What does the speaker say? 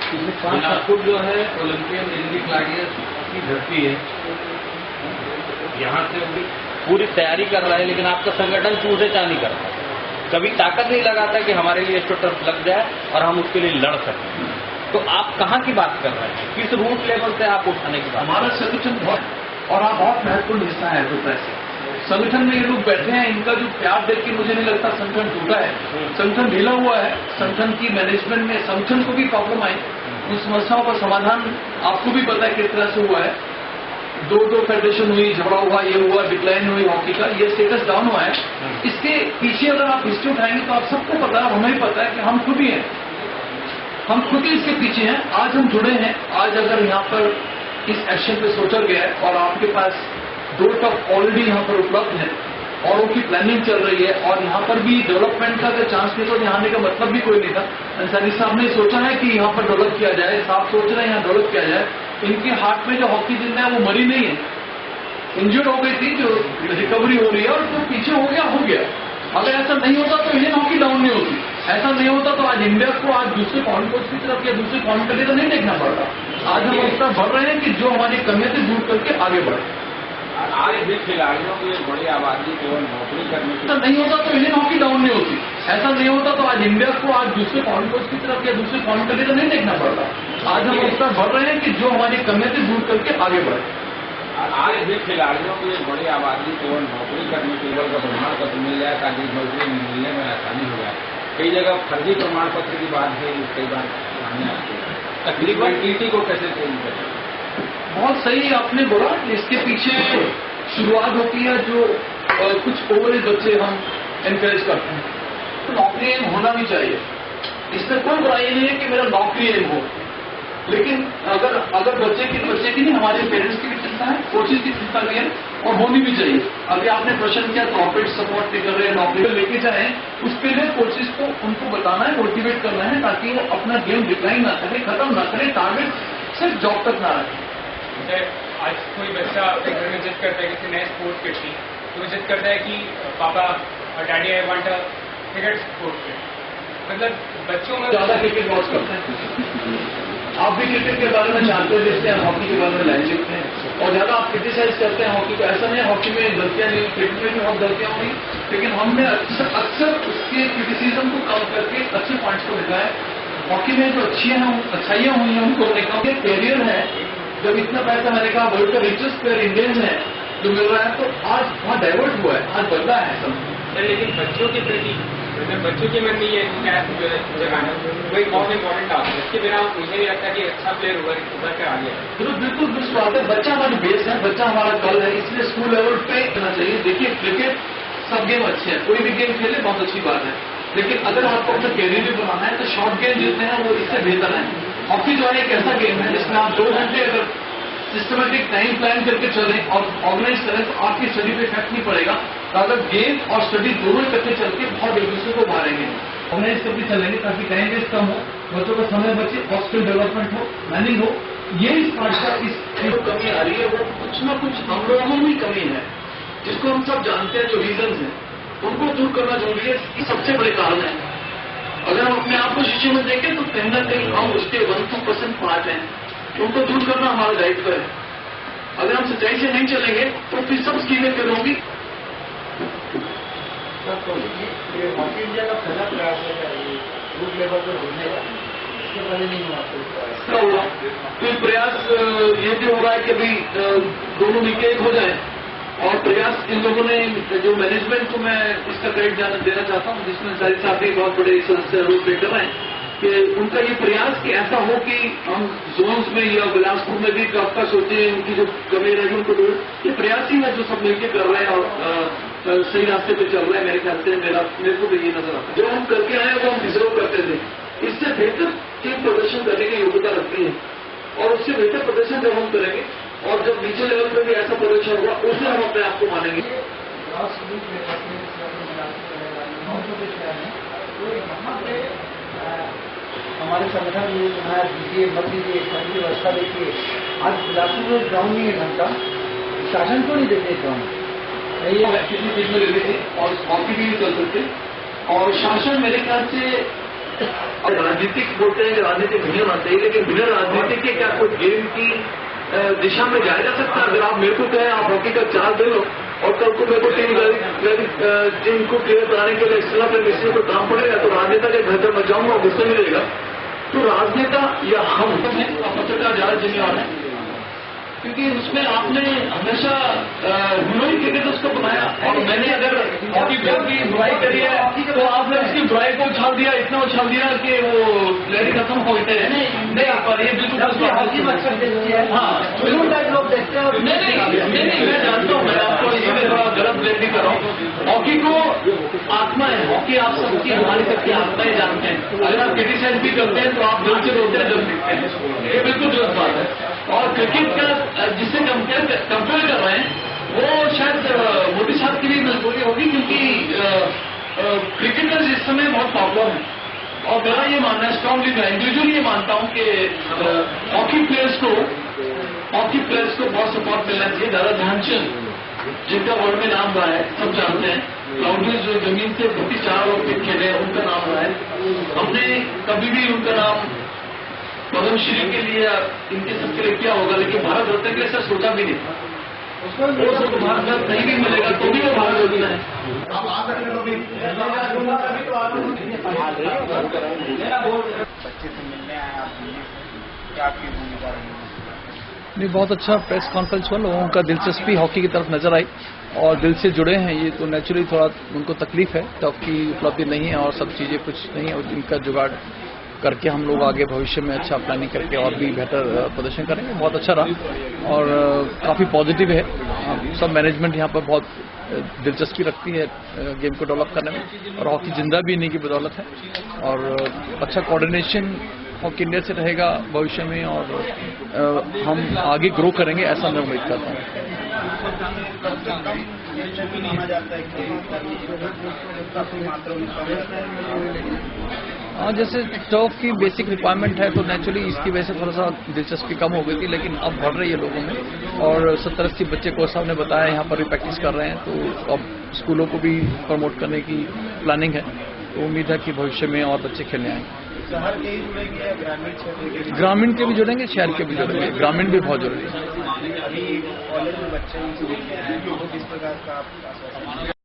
बिलासपुर जो है ओलंपियन इंडी ग्लैडियर्स की धरती है, यहाँ से पूरी तैयारी कर रहा है, लेकिन आपका संगठन चूसे चांदी कर रहा है। कभी ताकत नहीं लगाता कि हमारे लिए टर्फ लग जाए और हम उसके लिए लड़ सकें। तो आप कहाँ की बात कर रहे हैं, किस रूट लेवल से आप उठाने की बात? हमारा संगठन बहुत और आप बहुत महत्वपूर्ण हिस्सा है। तो पैसे संगठन में ये लोग बैठे हैं, इनका जो प्यार देख के मुझे नहीं लगता संगठन टूटा है। संगठन ढीला हुआ है। संगठन की मैनेजमेंट में संगठन को भी प्रॉब्लम आई। उन समस्याओं का समाधान आपको भी पता है किस तरह से हुआ है। दो फेडरेशन हुई, झगड़ा हुआ, ये हुआ, डिक्लाइन हुई हॉकी का, ये स्टेटस डाउन हुआ है। इसके पीछे अगर आप हिस्ट्री उठाएंगे तो आप सबको पता है, हमें भी पता है कि हम खुद ही हैं, हम खुद ही इसके पीछे हैं। आज हम जुड़े हैं। आज अगर यहाँ पर इस एक्शन पे सोचा गया है और आपके पास 2 टर्फ ऑलरेडी यहाँ पर उपलब्ध है और उनकी प्लानिंग चल रही है और यहाँ पर भी डेवलपमेंट का अगर चांस नहीं तो यहाँ आने का मतलब भी कोई नहीं था। अंसारी साहब ने सोचा है कि यहाँ पर डेवलप किया जाए, साहब सोच रहे हैं यहाँ डेवलप किया जाए। इनके हाथ में जो हॉकी जिंदा है वो मरी नहीं है, इंजर्ड हो गई थी, जो रिकवरी हो रही है और जो पीछे हो गया। अगर ऐसा नहीं होता तो इंडियन हॉकी डाउन नहीं होती। ऐसा नहीं होता तो आज इंडिया को आज दूसरे फॉरेन कोच की तरफ या दूसरे फॉरेन कंट्री का नहीं देखना पड़ता। आज हम इतना बढ़ रहे हैं कि जो हमारी कमियां थी दूर करके आगे बढ़े। आज भी खिलाड़ियों की बड़ी आबादी केवल नौकरी करने की, ऐसा नहीं होता तो इंडियन हॉकी डाउन नहीं होती। ऐसा नहीं होता तो आज इंडिया को आज दूसरे फॉरेन कोच की तरफ या दूसरे फॉरेन कंट्री का नहीं देखना पड़ता। आज हम इतना बढ़ रहे हैं कि जो हमारी कमियां थी दूर करके आगे बढ़े। आज भी खिलाड़ियों की बड़ी आबादी केवल नौकरी करने के लिए का प्रमाण पत्र मिल जाए ताकि नौकरी मिलने में आसानी हो जाए। कई जगह फर्जी प्रमाण पत्र की बात है, कई बार सामने आती है। तकरीबन टीटी को कैसे चेंज करें? बहुत सही आपने बोला। इसके पीछे शुरुआत होती है जो कुछ ओवरेज बच्चे हम एनकरेज करते हैं, तो नौकरी एम होना भी चाहिए। इसमें कोई बुराई नहीं है कि मेरा नौकरी एम हो, लेकिन अगर बच्चे की नहीं, हमारे पेरेंट्स की भी चिंता है, कोचेज की चिंता भी है और होनी भी चाहिए। अभी आपने प्रश्न किया कॉर्पोरेट सपोर्ट नहीं कर रहे हैं, नौकरी लेके जाए, उसके लिए कोचेज को उनको बताना है, मोटिवेट करना है ताकि वो अपना गेम डिक्लाइन ना करे, खत्म ना करे, टारगेट सिर्फ जॉब तक ना रखे। आज कोई बच्चा अपने घर में जिद करता है किसी नए स्पोर्ट्स किट की, तो वो जिद करता है कि पापा और daddy I want a cricket sports kit. मतलब बच्चों में ज्यादा क्रिकेट वॉच करते हैं। आप भी क्रिकेट के बारे में जानते देखते हैं, हॉकी के बारे में लाइन लिखते हैं और ज्यादा आप क्रिटिसाइज करते हैं हॉकी को। ऐसा नहीं है हॉकी में गलतियां नहीं, क्रिकेट में भी बहुत गलतियां होंगी, लेकिन हमने अक्सर उसके क्रिटिसिज्म को कम करके अच्छे पॉइंट्स को लिखा है। हॉकी में जो अच्छाइयां हुई हैं उनको लिखा। कैरियर है, जब इतना पैसा मैंने कहा वर्ल्ड का रिचेस्ट प्लेयर इंडियन है जो मिल रहा है, तो आज वहां डाइवर्ट हुआ है, आज बदला है सब। लेकिन बच्चों के प्रति बच्चों के मन में ये जगाना वो एक बहुत इंपॉर्टेंट टास्क है। इसके बिना मुझे नहीं लगता कि अच्छा प्लेयर उभर कर आ गया। बिल्कुल बात है। बच्चा हमारा बेस है, बच्चा हमारा कल है, इसलिए स्कूल लेवल पे करना चाहिए। देखिए क्रिकेट सब गेम अच्छे हैं, कोई भी गेम खेले बहुत अच्छी बात है, लेकिन अगर आपको अपना कैरियर भी बनाना है तो शॉर्ट गेम जितने हैं वो इससे बेहतर है। हॉकी जो है एक ऐसा गेम है जिसमें आप 2 घंटे अगर सिस्टमेटिक टाइम प्लान करके चलें और ऑर्गेनाइज करें तो आपकी स्टडी पे इफेक्ट नहीं पड़ेगा। तो अगर गेम और स्टडी दोनों इकट्ठे चल के बहुत एक दूसरे को मारेंगे, ऑर्गेनाइज करके चलेंगे ताकि टाइम वेस्ट कम हो, बच्चों का समय बचे और स्किल डेवलपमेंट हो, मैनिंग हो। ये इस पार्ट का इस जो कमी आ रही है वो कुछ ना कुछ हम लोगों में कमी है, जिसको हम सब जानते हैं। जो रीजन है उनको दूर करना जरूरी है। ये सबसे बड़े कारण है। अगर हम अपने आप को शीशे में देखें तो कहीं ना कहीं हम उसके 1-2% पार्ट हैं, उनको दूर करना हमारा दायित्व है। अगर हम सच्चाई से नहीं चलेंगे तो फिर सब स्कीमें फेल होंगी। हॉकी इंडिया का पहला प्रयास है रूट लेवल पर होने का, इसके पहले नहीं हुआ। तो प्रयास ये भी हो रहा है कि अभी दोनों मिलकर एक हो जाए और प्रयास इन लोगों ने जो मैनेजमेंट को मैं इसका क्रेडिट देना चाहता हूँ, जिसमें सारी साहब भी बहुत बड़े सदस्य रोल प्ले कर रहे हैं, कि उनका ये प्रयास कि ऐसा हो कि हम जोन्स में या बिलासपुर में भी आपका सोचे उनकी जो कमी रहेगी उनको दूर। ये प्रयास ही है जो सब मिलकर कर रहे हैं और सही रास्ते पे चल रहे हैं। मेरे ख्याल से मेरे को भी ये नजर आता है जो हम करके आए वो हम डिजर्व करते थे। इससे बेहतर टीम प्रदर्शन करने की योग्यता रखती है और उससे बेहतर प्रदर्शन जब हम करेंगे और जब नीचे लेवल पर भी ऐसा प्रदर्शन होगा उसमें हम अपने आप को मानेंगे। हमारे संगठन में दीजिए मत दीजिए की व्यवस्था देखिए। आज बिलासपुर में ग्राउंड नहीं है ढंग का, शासन को नहीं देते ग्राउंड किसी चीज में लेते थे और हॉकी भी चल सकते और शासन मेरे ख्याल से अब राजनीतिक बोलते हैं कि राजनीतिक नहीं होना चाहिए, लेकिन बिना राजनीति के क्या कोई गेम की दिशा में जाया जा सकता है? अगर आप मेरे को कहें आप हॉकी का 4 दे लो और कल को मेरे को टीम को क्लियर कराने के लिए एक्स्ट्रा परमिशन को काम पड़ेगा तो राजनेता के घर पर मैं जाऊंगा, गुस्सा मिलेगा। तो राजनेता या हम पत्रकार ज्यादा जिम्मेवार है, क्योंकि उसमें आपने हमेशा हिरोइन क्रिकेट उसको बनाया, और मैंने अगर हॉकी प्लेयर की बुराई करी है तो आपने उसकी बुराई को उछाल दिया, इतना उछाल दिया कि वो प्लेयर ही खत्म हो गए हैं। नहीं, पर ये बिल्कुल लोग देखते हैं। नहीं, मैं जानता हूँ, मैं आपको इसमें थोड़ा गलत ब्लेम भी कर रहा हूँ। हॉकी को आत्मा है, हॉकी आप सबकी हमारी सबकी आत्मा ही जानते हैं। अगर आप क्रिटिसाइज भी करते हैं तो आप दिल से रोते हैं जब लिखते हैं, ये बिल्कुल गलत बात है। और क्रिकेट का जिससे कंपेयर कर रहे हैं वो शायद मोदी साहब की भी मजबूरी होगी, क्योंकि क्रिकेटर्स इस समय बहुत प्रॉब्लम है। और मेरा ये मानना है, स्ट्रांगली मैं इंडिविजुअली ये मानता हूँ कि हॉकी प्लेयर्स को बहुत सपोर्ट मिलना चाहिए। दादा ध्यानचंद जिनका वर्ल्ड में नाम रहा है, सब जानते हैं, क्लाउडियस जो जमीन से 54 ओलंपिक खेले उनका नाम रहा है। हमने कभी भी उनका नाम पद्मश्री के लिए इनके सबके लिए क्या होगा, लेकिन भारत रत्न के लिए ऐसा सोचा भी नहीं था। वो सब भारत रत्न नहीं भी मिलेगा तो भी वो भारत रत्न है। बच्चे से मिलने आए आप, क्या आपकी भूमिका रही? नहीं, बहुत अच्छा प्रेस कॉन्फ्रेंस हुआ, लोगों का दिलचस्पी हॉकी की तरफ नजर आई और दिल से जुड़े हैं। ये तो नेचुरली थोड़ा उनको तकलीफ है, टफ की उपलब्धि नहीं है और सब चीजें कुछ नहीं है, और इनका जुगाड़ करके हम लोग आगे भविष्य में अच्छा प्लानिंग करके और भी बेहतर प्रदर्शन करेंगे। बहुत अच्छा रहा और काफी पॉजिटिव है। सब मैनेजमेंट यहाँ पर बहुत दिलचस्पी रखती है गेम को डेवलप करने में, और हॉकी जिंदा भी इन्हीं की बदौलत है। और अच्छा कोऑर्डिनेशन हॉकी इंडिया से रहेगा भविष्य में, और हम आगे ग्रो करेंगे, ऐसा मैं उम्मीद करता हूँ। हाँ, जैसे टर्फ की बेसिक रिक्वायरमेंट है तो नेचुरली इसकी वजह से थोड़ा सा दिलचस्पी कम हो गई थी, लेकिन अब बढ़ रही है लोगों में। और 70-80 बच्चे कोच साहब ने बताया यहाँ पर भी प्रैक्टिस कर रहे हैं, तो अब स्कूलों को भी प्रमोट करने की प्लानिंग है। तो उम्मीद है कि भविष्य में और बच्चे खेलने आएंगे। शहर के ही जुड़ेंगे, ग्रामीण क्षेत्र के? ग्रामीण के भी जुड़ेंगे, शहर के भी जुड़ेंगे। ग्रामीण भी बहुत जरूरी है। अभी कॉलेज में बच्चे किस प्रकार का आप